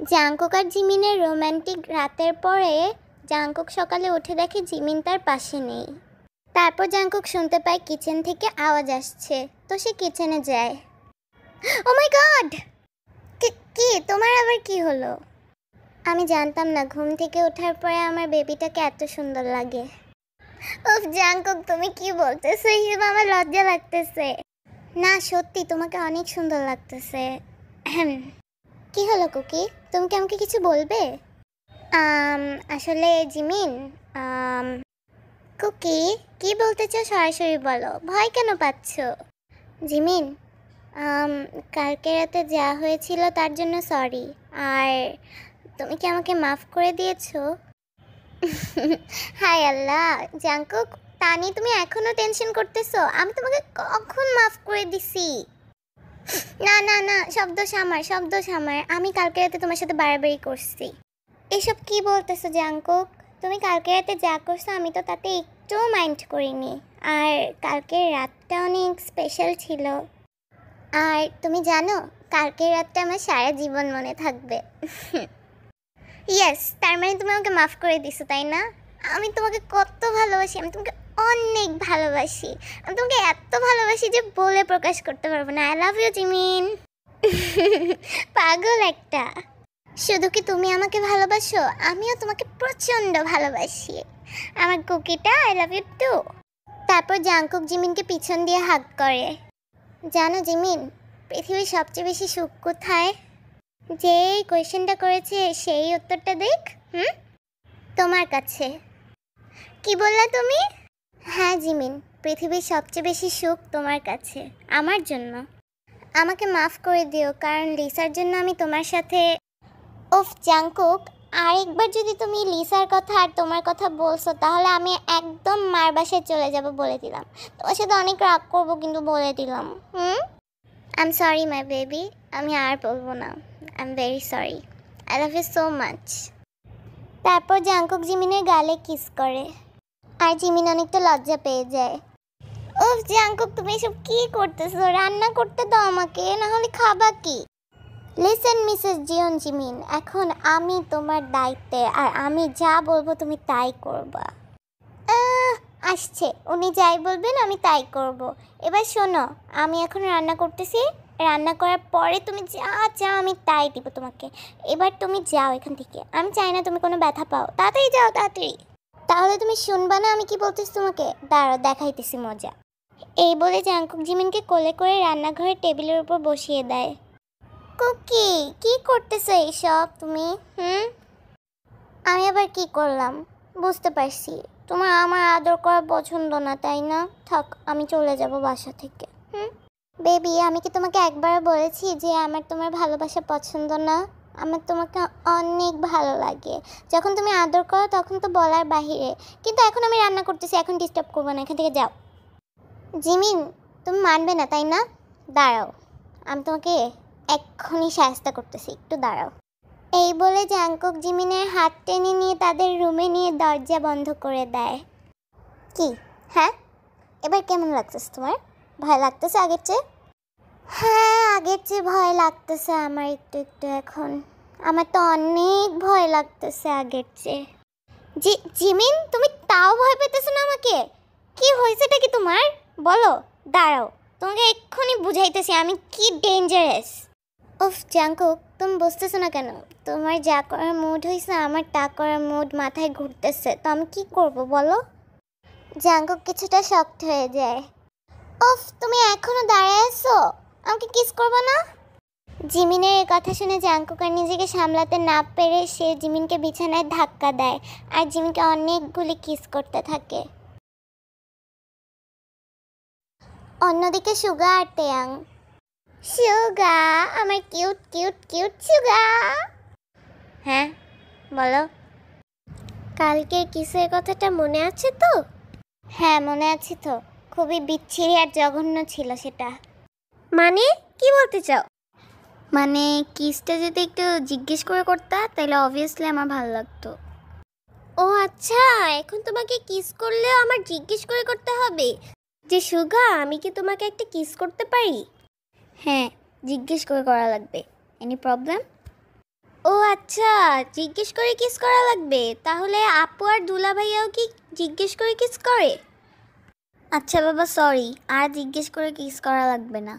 Jungkook আর জিমিনের romantic রাতের পরে Jungkook সকালে উঠে দেখে জিমিন তার পাশে নেই। তারপর জাংকুক শুনতে পায় কিচেন থেকে আওয়াজ আসছে, তো সে কিচেনে যায়। ও মাই গড, কি তোমার আবার কি হলো? আমি জানতাম না ঘুম থেকে ওঠার পরে আমার বেবিটাকে এত সুন্দর লাগে। উফ জাংকুক, তুমি কি বলতেছো? হিসেবে আমার লজ্জা লাগতেছে। না সত্যি তোমাকে অনেক সুন্দর লাগতেছে। কি হলো কুকি, তুমি কি আমাকে কিছু বলবে? আসলে জিমিন, কুকি কি বলতে চাও সরাসরি বলো, ভয় কেন পাচ্ছ? জিমিন, কালকে রাতে যা হয়েছিল তার জন্য সরি। আর তুমি কি আমাকে মাফ করে দিয়েছো? হায় আল্লাহ জাংকুক, তা নিয়ে তুমি এখনো টেনশন করতেছো? আমি তোমাকে কখন মাফ করে দিছি? না না না, শব্দ সামার। আমি কালকে রাতে তোমার সাথে বাড়াবাড়ি করছি। এসব কি বলতেছো জাংকুক? তুমি কালকে রাতে যা করছো আমি তো তাতে একটুও মাইন্ড করিনি। আর কালকের রাতটা অনেক স্পেশাল ছিল। আর তুমি জানো কালকের রাতটা আমার সারা জীবন মনে থাকবে। ইয়েস, তার মানে তুমি আমাকে মাফ করে দিছো তাই না? আমি তোমাকে কত ভালোবাসি, আমি তোমাকে অনেক ভালোবাসি। আমি তোমাকে এত ভালোবাসি যে বলে প্রকাশ করতে পারবো না। I love you Jimin. পাগল একটা। শুধু কি তুমি আমাকে ভালোবাসো, আমিও তোমাকে প্রচণ্ড ভালোবাসি আমার কুকিটা। I love you too. তারপর জাংকুক জিমিনকে পিছন দিয়ে হাগ করে। জানো জিমিন, পৃথিবীর সবচেয়ে বেশি সুখ কোথায়? যে এই কোয়েশ্চেনটা করেছে সেই উত্তরটা দেখ। তোমার কাছে। কি বললা তুমি? হ্যাঁ জিমিন, পৃথিবীর সবচেয়ে বেশি সুখ তোমার কাছে, আমার জন্য। আমাকে মাফ করে দিও, কারণ লিসার জন্য আমি তোমার সাথে। ওফ জাংকুক, আরেকবার যদি তুমি লিসার কথা আর তোমার কথা বলছো তাহলে আমি একদম মার বাসায় চলে যাব বলে দিলাম। তোমার সাথে অনেক রাগ করবো কিন্তু বলে দিলাম। I am sorry my baby, আমি আর বলবো না। I am very sorry. I love you so much. তারপর জাংকুক জিমিনের গালে কিস করে আর জিমিন অনেকটা লজ্জা পেয়ে যায়। ওফ জাংকুক, তুমি এসব কি করতেছো? রান্না করতে দাও আমাকে, না হলে খাবা কি? লিসেন মিসেস জিয়ন জিমিন, এখন আমি তোমার দায়িত্বে, আর আমি যা বলবো তুমি তাই করবা। আসছে, উনি যাই বলবেন আমি তাই করব। এবার শোনো, আমি এখন রান্না করতেছি, রান্না করার পরে তুমি যা যা আমি তাই দিব তোমাকে। এবার তুমি যাও এখান থেকে, আমি চাই না তুমি কোনো ব্যথা পাও। তাড়াতাড়ি যাও, তাড়াতাড়ি। তাহলে তুমি শুনবা না আমি কি বলতেছি তোমাকে? দাঁড়াও, দেখাইতেছি মজা। এই বলে জাংকুক জিমিনকে কোলে করে রান্নাঘরের টেবিলের উপর বসিয়ে দেয়। কুকি কি করতেছো এইসব তুমি? আমি আবার কি করলাম? বুঝতে পারছি তোমার আমার আদর করা পছন্দ না তাই না? থাক, আমি চলে যাব বাসা থেকে। বেবি, আমি কি তোমাকে একবার বলেছি যে আমার তোমার ভালোবাসা পছন্দ না? আমার তোমাকে অনেক ভালো লাগে। যখন তুমি আদর করো তখন তো বলার বাহিরে, কিন্তু এখন আমি রান্না করতেছি, এখন ডিস্টার্ব করবো না, এখান থেকে যাও। জিমিন, তুমি মানবে না তাই না? দাঁড়াও, আমি তোমাকে এক্ষুনি সাহায্য করতেছি, একটু দাঁড়াও। এই বলে জাংকুক জিমিনের হাত টেনে নিয়ে তাদের রুমে নিয়ে দরজা বন্ধ করে দেয়। কি হ্যাঁ, এবার কেমন লাগতেছে তোমার? ভয় লাগতেছে আগের চেয়ে? হ্যাঁ, আগের চেয়ে ভয় লাগতেছে আমার একটু একটু এখন। আমার তো অনেক ভয় লাগতেছে আগের চেয়ে। জিমিন, তুমি তাও ভয় পেতেছো না আমাকে? কি হয়েছেটা কি তোমার বলো? দাঁড়াও, তোমাকে এক্ষুনি বুঝাইতেছি আমি কি ডেঞ্জারাস। উফ জাংকুক, তুমি বুঝতেছো না কেন? তোমার যা করার মুড হয়েছে আমার তা করার মুড মাথায় ঘুরতেছে, তো আমি কি করব বলো? জাংকুক কিছুটা শক্ট হয়ে যায়। উফ, তুমি এখনো দাঁড়ায় আছো, আমাকে কিস করবে না? জিমিনের এই কথা শুনে জাংকুক আর নিজেকে সামলাতে না পেরে সে জিমিনকে বিছানায় ধাক্কা দেয় আর জিমিনকে অনেকগুলি কিস করতে থাকে। অন্যদিকে সুগা আর তেয়াং। সুগা, আমার কিউট কিউট কিউট সুগা। হ্যাঁ বলো। কালকের কিসের কথাটা মনে আছে তো? হ্যাঁ মনে আছে তো, খুবই বিচ্ছিরি আর জঘন্য ছিল সেটা। মানে কি বলতে চাও? মানে কিসটা যদি একটু জিজ্ঞেস করে করতা তাহলে অবভিয়াসলি আমার ভালো লাগতো। ও আচ্ছা, এখন তোমাকে কিস করলেও আমার জিজ্ঞেস করে করতে হবে যে সুগা আমি কি তোমাকে একটা কিস করতে পারি? হ্যাঁ, জিজ্ঞেস করে করা লাগবে। Any problem? ও আচ্ছা, জিজ্ঞেস করে কিস করা লাগবে? তাহলে আপু আর দুলা ভাইয়াও কি জিজ্ঞেস করে কিস করে? আচ্ছা বাবা, সরি, আর জিজ্ঞেস করে কিস করা লাগবে না।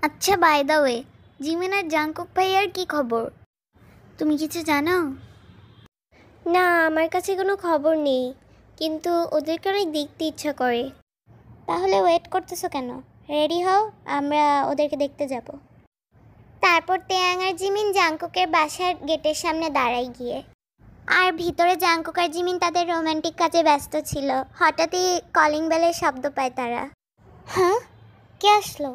আচ্ছা, বাই দ্য ওয়ে, জিমিন আর জাংকুক ভাইয়ার কি খবর? তুমি কিছু জানো? না, আমার কাছে কোনো খবর নেই, কিন্তু ওদেরকে অনেক দেখতে ইচ্ছা করে। তাহলে ওয়েট করতেছো কেন? রেডি হও, আমরা ওদেরকে দেখতে যাব। তারপর তেয়াং আর জিমিন জাংকুকের বাসার গেটের সামনে দাঁড়ায় গিয়ে। আর ভিতরে জাংকুক আর জিমিন তাদের রোমান্টিক কাজে ব্যস্ত ছিল। হঠাৎই কলিং বেলের শব্দ পায় তারা। হ্যাঁ, কে আসলো?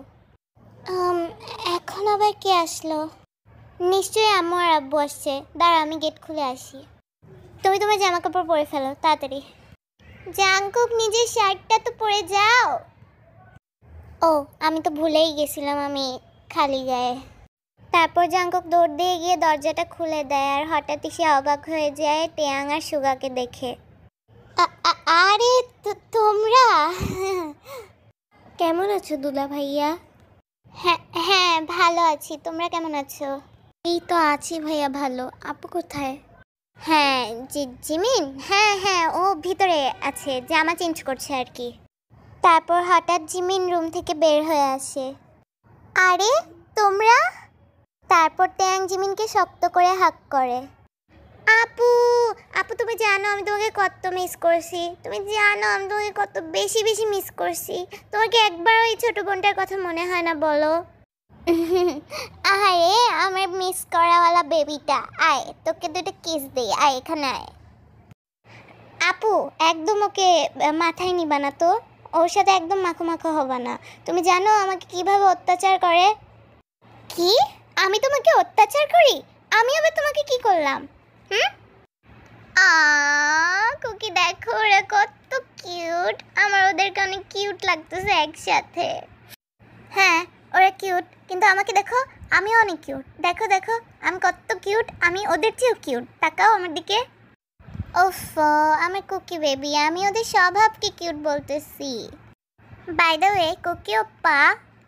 এখন আবার কে আসলো? নিশ্চয়ই আম্মু আর আব্বু আসছে। দাঁড়া, আমি গেট খুলে আসি। তুমি তোমার জামা কাপড় পরে ফেলো তাড়াতাড়ি। জাংকুক, নিজের শার্টটা তো পরে যাও। ও, আমি তো ভুলেই গেছিলাম আমি খালি গায়ে। তারপর জাংকুক দৌড় দিয়ে গিয়ে দরজাটা খুলে দেয়, আর হঠাৎই সে অবাক হয়ে যায় টেয়াং আর সুগাকে দেখে। আরে তোমরা কেমন আছো দুলা ভাইয়া? হ্যাঁ হ্যাঁ, ভালো আছি। তোমরা কেমন আছো? এই তো আছি ভাইয়া, ভালো। আপু কোথায়? হ্যাঁ, জিমিন, হ্যাঁ হ্যাঁ, ও ভিতরে আছে, জামা চেঞ্জ করছে আর কি। তারপর হঠাৎ জিমিন রুম থেকে বের হয়ে আসে। আরে তোমরা! তারপর ট্যাং জিমিনকে শক্ত করে হাক করে। আপু, আপু তুমি জানো আমি তোমাকে কত মিস করছি। তুমি জানো আমি তোমাকে কত বেশি বেশি মিস করছি। তোমাকে একবার ওই ছোট বোনটার কথা মনে হয় না বলো? আরে আমার মিস করাওয়ালা বেবিটা, আয় তোকে দুটো কিস দেই, আয় এখানে আয়। আপু, একদম ওকে মাথায় নিবা না তো, ওর সাথে একদম মাখো মাখো হবা না। তুমি জানো আমাকে কিভাবে অত্যাচার করে? কি? আমি তোমাকে অত্যাচার করি? আমি আবার তোমাকে কি করলাম? কুকি দেখো ওরা কত কিউট। আমার ওদেরকে অনেক কিউট লাগতেছে একসাথে। হ্যাঁ, ওরা কিউট, কিন্তু আমাকে দেখো, আমিও অনেক কিউট। দেখো দেখো আমি কত কিউট, আমি ওদের চেয়েও কিউট। তাকাও আমার দিকে। ওফ, আমার কুকি বেবি, আমি ওদের স্বভাবকে কিউট বলতেছি। বাই দ্য ওয়ে কুকি ওপ্পা,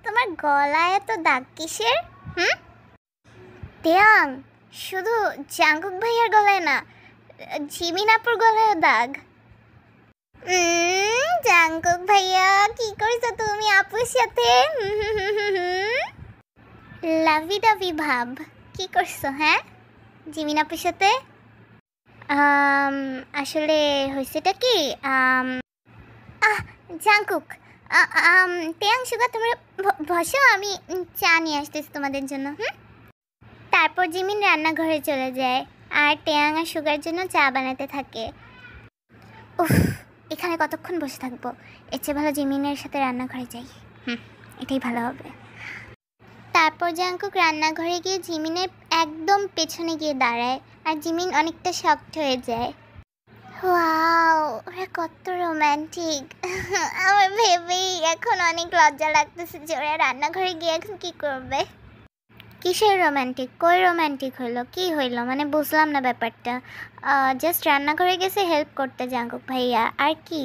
তোমার গলায় এত দাগ কিসের? টেয়াং, শুধু জাংকুক ভাইয়ার গলায় না, জিমিন আপুর গলায়ও দাগ। জাংকুক ভাইয়া, কি করেছো তুমি আপুর সাথে? লাভি ডাভি ভাব কি করছো? হ্যাঁ, জিমিন আপুর সাথে? আসলে হয়েছেটা কি, জাংকুক, টেয়াং সুগা, তোমরা বসো, আমি চা নিয়ে আসতেছি তোমাদের জন্য। তারপর জিমিন রান্নাঘরে চলে যায়, আর টেয়াং আর সুগার জন্য চা বানাতে থাকে। উফ, এখানে কতক্ষণ বসে থাকবো? এর চেয়ে ভালো জিমিনের সাথে রান্নাঘরে যাই। এটাই ভালো হবে। তারপর জাংকুক রান্নাঘরে গিয়ে জিমিনের একদম পেছনে গিয়ে দাঁড়ায়, আর জিমিন অনেকটা শকড হয়ে যায়। ওয়াও, ওরা কত রোম্যান্টিক। আমার ভেবেই এখন অনেক লজ্জা লাগতেছে যে ওরা রান্নাঘরে গিয়ে এখন কি করবে। কিসের রোম্যান্টিক? কই রোম্যান্টিক হইলো? কি হইলো মানে বুঝলাম না ব্যাপারটা। জাস্ট রান্নাঘরে গেছে হেল্প করতে জাংকুক ভাইয়া, আর কি?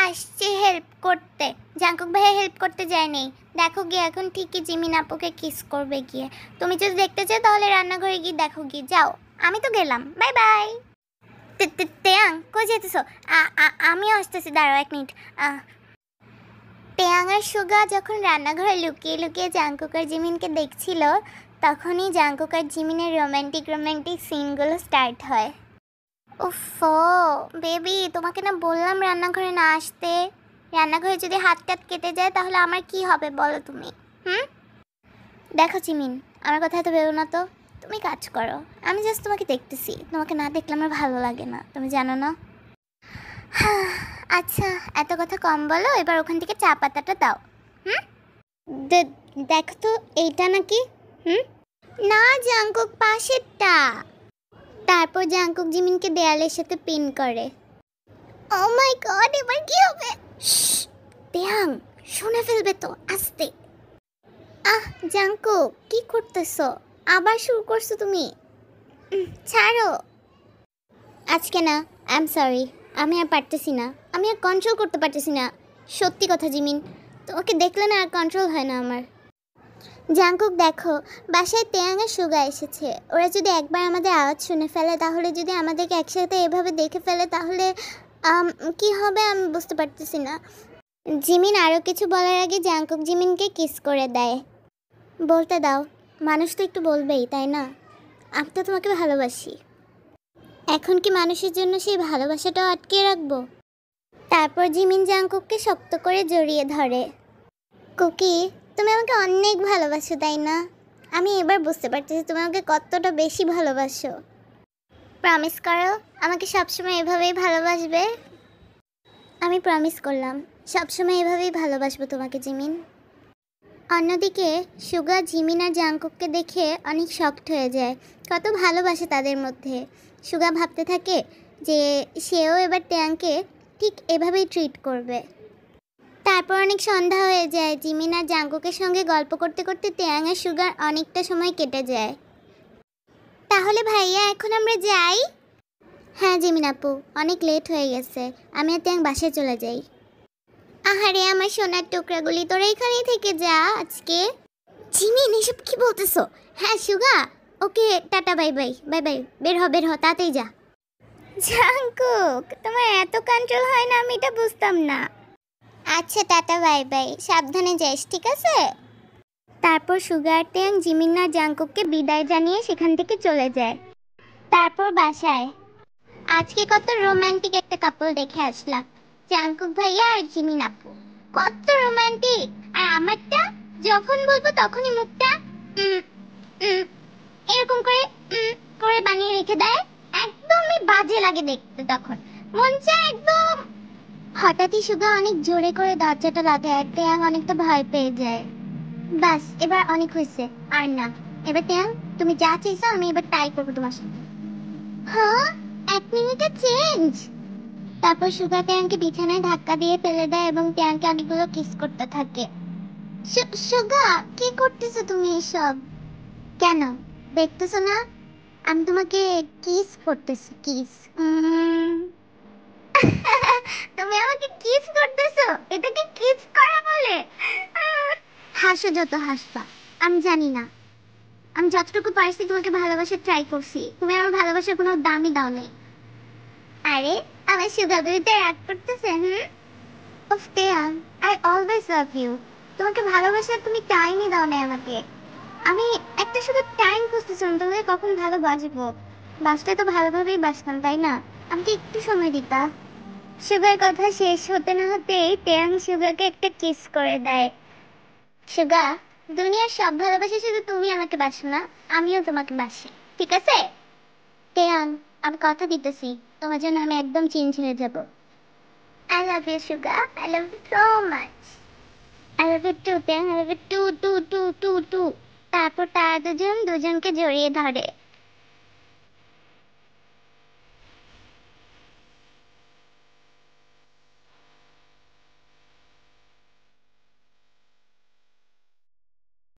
আসছে হেল্প করতে? জাংকুক ভাইয়া হেল্প করতে যায়নি। দেখো গিয়ে এখন ঠিকই জিমিন আপুকে কিস করবে গিয়ে। তুমি যদি দেখতে চাও তাহলে রান্নাঘরে গিয়ে দেখো গিয়ে, যাও। আমি তো গেলাম, বাই বাই। তেয়াং, কই যেতেছো? আমিও আসতেছি, দাঁড়াও 1 মিনিট। টেয়াং আর সুগা যখন রান্নাঘরে লুকিয়ে লুকিয়ে জাংকুক আর জিমিনকে দেখছিল, তখনই জাংকুক আর জিমিনের রোম্যান্টিক সিনগুলো স্টার্ট হয়। উফ বেবি, তোমাকে না বললাম রান্নাঘরে না আসতে। রান্নাঘরে যদি হাত টাত কেটে যায় তাহলে আমার কি হবে বলো তুমি? দেখো জিমিন, আমার কথা এত ভেবো না তো। তুমি কাজ করো, আমি জাস্ট তোমাকে দেখতেছি। তোমাকে না দেখলে আমার ভালো লাগে না, তুমি জানো না? আচ্ছা, এত কথা কম বলো, এবার ওখান থেকে চা পাতাটা দাও। দেখো তো এইটা নাকি? না জাংকুক, পাশেরটা। তারপর জাংকুক জিমিনকে দেয়ালের সাথে পিন করে। ও মাই গড, এবার কি হবে? টেয়াং, শুনে ফেলবে তো, আস্তে। জাংকুক, কি করতেছো? আবার শুরু করছো তুমি? ছাড়ো। আজকে না, আই এম সরি, আমি আর পারতেছি না, আমি আর কন্ট্রোল করতে পারতেছি না। সত্যি কথা জিমিন, তোমাকে দেখলে না আর কন্ট্রোল হয় না আমার। জাঙ্কুক দেখো, বাসায় তেয়াং আর সুগা এসেছে। ওরা যদি একবার আমাদের আওয়াজ শুনে ফেলে, তাহলে যদি আমাদেরকে একসাথে এভাবে দেখে ফেলে, তাহলে কি হবে আমি বুঝতে পারতেছি না। জিমিন আরও কিছু বলার আগে জাঙ্কুক জিমিনকে কিস করে দেয়। বলতে দাও, মানুষ তো একটু বলবেই, তাই না? আমি তো তোমাকে ভালোবাসি। এখন কি মানুষের জন্য সেই ভালোবাসাটাও আটকে রাখবো? তারপর জিমিন জাঙ্কুককে শক্ত করে জড়িয়ে ধরে। কুকি, তুমি আমাকে অনেক ভালোবাসো, তাই না? আমি এবার বুঝতে পারতেছি তুমি আমাকে কতটা বেশি ভালোবাসো। প্রমিস করো আমাকে সবসময় এভাবেই ভালোবাসবে। আমি প্রমিস করলাম সবসময় এভাবেই ভালোবাসবো তোমাকে জিমিন। অন্যদিকে সুগা জিমিন আর জাঙ্কুককে দেখে অনেক শকড হয়ে যায়। কত ভালোবাসে তাদের মধ্যে। সুগা ভাবতে থাকে যে সেও এবার তেয়াংকে ঠিক এভাবেই ট্রিট করবে। তারপর অনেক সন্ধ্যা হয়ে যায়। জিমিন আর জাঙ্কুকের সঙ্গে গল্প করতে করতে তেয়াং আর সুগার অনেকটা সময় কেটে যায়। তাহলে ভাইয়া এখন আমরা যাই? হ্যাঁ জিমিন আপু, অনেক লেট হয়ে গেছে। আমি আর তেয়াং বাসায় চলে যাই। আহারে আমার সোনার টুকরাগুলি, তোরা এখানেই থেকে যা আজকে। জিমিন এসব কি বলতেছো? হ্যাঁ Suga, okay tata, bye bye bye bye, বের হ তাড়াতাড়ি যা। জাঙ্কুক, তোমার এত কন্ট্রোল হয় না, আমি এটা বুঝতাম না। আচ্ছা টাটা বাই বাই, সাবধানে যাইস, ঠিক আছে? তারপর সুগার ট্যাং জিমিন আর জাঙ্কুককে বিদায় জানিয়ে সেখান থেকে চলে যায়। তারপর বাসায় আজকে কত রোমান্টিক একটা কাপল দেখে আসলাম, জাঙ্কুক ভাইয়া আর জিমিন আপু। কত রোমান্টিক। আর আমারটা যখন বলবো তখনই মুখটা এরকম করে করে বানিয়ে রেখে দেয়। একদমই বাজে লাগে দেখতে, তখন মন চায় একদম। হঠাৎই সুগা অনেক জোরে করে দরজাটা লাগায়। তেয়াং অনেকটা ভয় পেয়ে যায়। বাস এবার অনেক হয়েছে, আর না। এবার তেয়াং তুমি যা চাইছো আমি এবার তাই করবো তোমার সাথে। হ্যাঁ, 1 মিনিটে চেঞ্জ। তারপর সুগা তেয়াংকে বিছানায় ধাক্কা দিয়ে ফেলে দেয় এবং তেয়াংকে অনেকগুলো কিস করতে থাকে। সুগা কি করতেছো তুমি এসব? কেন দেখতেছো না আমি তোমাকে কিস করতেছি? কিস তুমি আমাকে কিস করতেছো? এটাকে কিস করা বলে? হাসো যত হাসবা, আমি জানি না। আমি যতটুকু পারছি তোমাকে ভালোবাসার ট্রাই করছি, তুমি আমার ভালোবাসার কোনো দামই দাও নেই। আরে আমার সুগা বেবিতে রাগ করতেছে। অফ Taehyung, I always love you. তোমাকে ভালোবাসার তুমি টাইমই দাও না আমাকে। আমি একটা শুধু টাইম খুঁজতেছিলাম তোমাকে কখন ভালোবাসবো। বাসটা তো ভালোভাবেই বাসতাম, তাই না? আমাকে একটু সময় দিতা। সুগার কথা শেষ হতে না হতেই তেয়াং সুগাকে একটা কিস করে দেয়। সুগা, দুনিয়ার সব ভালোবাসে শুধু তুমি আমাকে বাসো না, আমিও তোমাকে বাসি, ঠিক আছে? তেয়াং, আমি কথা দিতেছি তোমার জন্য আমি একদম চেঞ্জ হয়ে যাব। I love you Suga, I love you so much. I love you too Taeyang, I love you too too too too too. তারপর তারা দুজনকে জড়িয়ে ধরে।